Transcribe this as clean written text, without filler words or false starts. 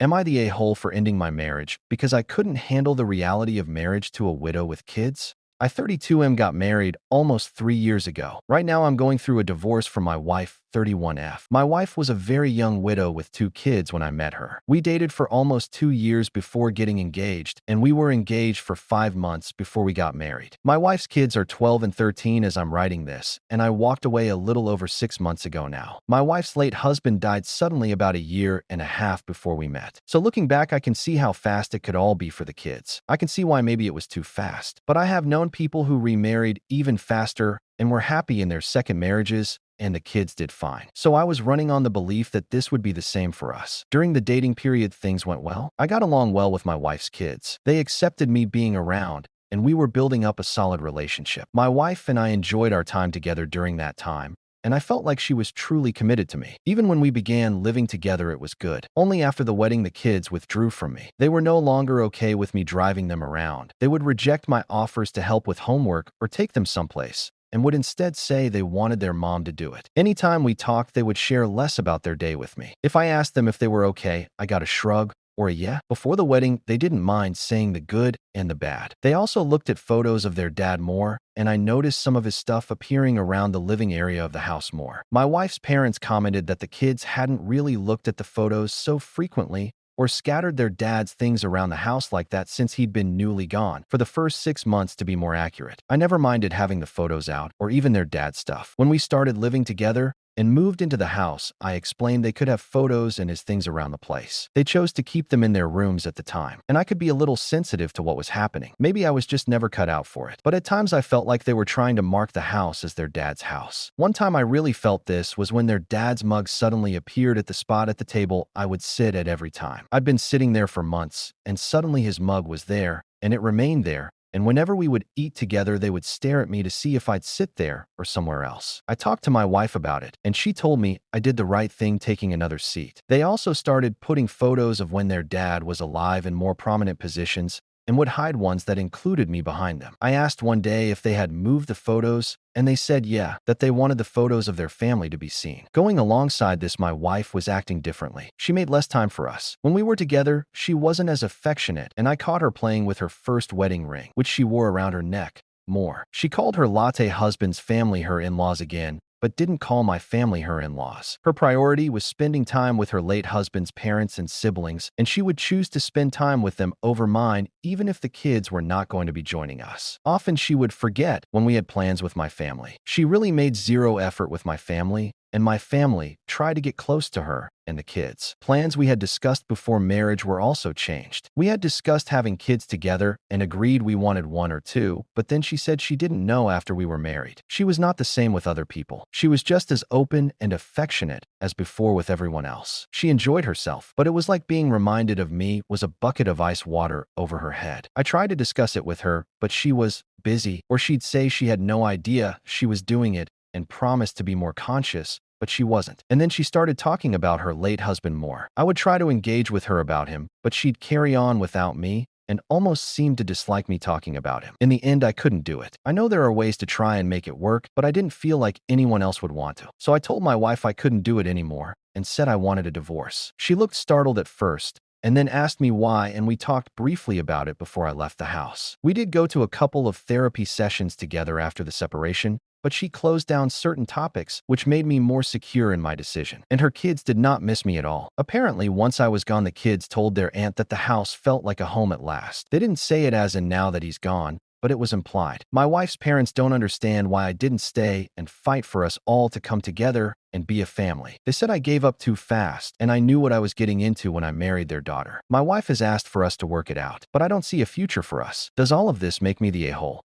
Am I the a-hole for ending my marriage because I couldn't handle the reality of marriage to a widow with kids? I 32M got married almost 3 years ago. Right now I'm going through a divorce from my wife, 31F. My wife was a very young widow with 2 kids when I met her. We dated for almost 2 years before getting engaged, and we were engaged for 5 months before we got married. My wife's kids are 12 and 13 as I'm writing this, and I walked away a little over 6 months ago now. My wife's late husband died suddenly about a year and a half before we met. So looking back, I can see how fast it could all be for the kids. I can see why maybe it was too fast. But I have known people who remarried even faster and were happy in their second marriages, and the kids did fine. So I was running on the belief that this would be the same for us. During the dating period, things went well. I got along well with my wife's kids. They accepted me being around, and we were building up a solid relationship. My wife and I enjoyed our time together during that time, and I felt like she was truly committed to me. Even when we began living together, it was good. Only after the wedding, the kids withdrew from me. They were no longer okay with me driving them around. They would reject my offers to help with homework or take them someplace, and would instead say they wanted their mom to do it. Anytime we talked, they would share less about their day with me. If I asked them if they were okay, I got a shrug or a yeah. Before the wedding, they didn't mind saying the good and the bad. They also looked at photos of their dad more, and I noticed some of his stuff appearing around the living area of the house more. My wife's parents commented that the kids hadn't really looked at the photos so frequently or scattered their dad's things around the house like that since he'd been newly gone for the first 6 months, to be more accurate. I never minded having the photos out or even their dad's stuff. When we started living together and moved into the house, I explained they could have photos and his things around the place. They chose to keep them in their rooms at the time, and I could be a little sensitive to what was happening. Maybe I was just never cut out for it, but at times I felt like they were trying to mark the house as their dad's house. One time I really felt this was when their dad's mug suddenly appeared at the spot at the table I would sit at every time. I'd been sitting there for months, and suddenly his mug was there, and it remained there. And whenever we would eat together, they would stare at me to see if I'd sit there or somewhere else. I talked to my wife about it, and she told me I did the right thing taking another seat. They also started putting photos of when their dad was alive in more prominent positions and would hide ones that included me behind them. I asked one day if they had moved the photos, and they said yeah, that they wanted the photos of their family to be seen. Going alongside this, my wife was acting differently. She made less time for us. When we were together, she wasn't as affectionate, and I caught her playing with her first wedding ring, which she wore around her neck, more. She called her latte husband's family her in-laws again, but didn't call my family her in-laws. Her priority was spending time with her late husband's parents and siblings, and she would choose to spend time with them over mine even if the kids were not going to be joining us. Often she would forget when we had plans with my family. She really made zero effort with my family, and my family tried to get close to her and the kids. Plans we had discussed before marriage were also changed. We had discussed having kids together and agreed we wanted 1 or 2, but then she said she didn't know after we were married. She was not the same with other people. She was just as open and affectionate as before with everyone else. She enjoyed herself, but it was like being reminded of me was a bucket of ice water over her head. I tried to discuss it with her, but she was busy, or she'd say she had no idea she was doing it and promised to be more conscious, but she wasn't. And then she started talking about her late husband more. I would try to engage with her about him, but she'd carry on without me and almost seemed to dislike me talking about him. In the end, I couldn't do it. I know there are ways to try and make it work, but I didn't feel like anyone else would want to. So I told my wife I couldn't do it anymore and said I wanted a divorce. She looked startled at first, and then asked me why, and we talked briefly about it before I left the house. We did go to a couple of therapy sessions together after the separation, but she closed down certain topics, which made me more secure in my decision. And her kids did not miss me at all. Apparently, once I was gone, the kids told their aunt that the house felt like a home at last. They didn't say it as in now that he's gone, but it was implied. My wife's parents don't understand why I didn't stay and fight for us all to come together and be a family. They said I gave up too fast, and I knew what I was getting into when I married their daughter. My wife has asked for us to work it out, but I don't see a future for us. Does all of this make me the a-hole?